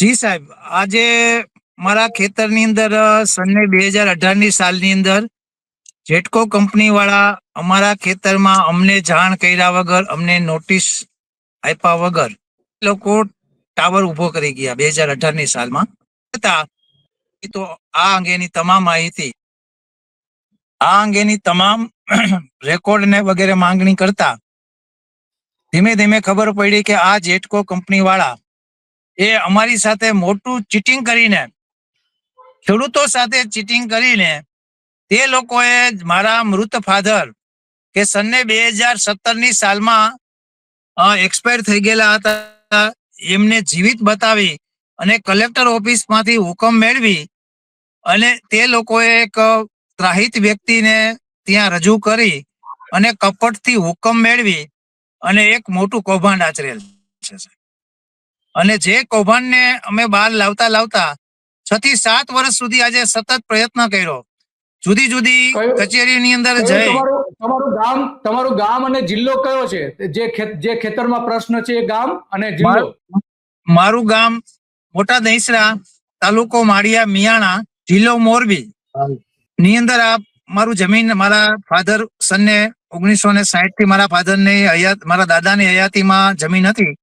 જી સાહેબ, આજે મારા ખેતરની અંદર સને 2018ની સાલની અંદર જેટકો કંપની વાળા અમારા ખેતરમાં અમને જાણ કર્યા વગર, અમને નોટિસ આપ્યા વગર લોકો ટાવર ઉભો કરી ગયા 2018ની સાલમાં. તો આ અંગેની તમામ માહિતી, આ અંગેની તમામ રેકોર્ડ ને વગેરે માંગણી કરતા ધીમે ધીમે ખબર પડી કે આ જેટકો કંપની વાળા એ અમારી સાથે મોટું ચીટિંગ કરીને, ખેડૂતો સાથે ચીટિંગ કરીને તે લોકોએ મારા મૃત ફાધર કે સને 2017ની સાલમાં એક્સપાયર થઈ ગયેલા હતા એમને જીવિત બતાવી અને કલેક્ટર ઓફિસમાંથી હુકમ મેળવી અને તે લોકોએ એક ત્રાહિત વ્યક્તિને ત્યાં રજૂ કરી અને કપટથી હુકમ મેળવી અને એક મોટું કૌભાંડ આચરેલ છે. અને જે કૌભાંડને અમે બહાર લાવતા 6 થી 7 વર્ષ સુધી આજે સતત પ્રયત્ન કર્યો, જુદી જુદી કચેરીની અંદર જઈ. તમારું ગામ અને જિલ્લો કયો છે? જે ખેતરમાં પ્રશ્ન છે એ ગામ અને જિલ્લો? મારું ગામ મોટા દહીસરા, તાલુકો માળિયા મિયાણા, જિલ્લો મોરબી ની અંદર આ મારું જમીન મારા ફાધર સને 1960 થી મારા ફાધર ને મારા દાદાની હયાતીમાં જમીન હતી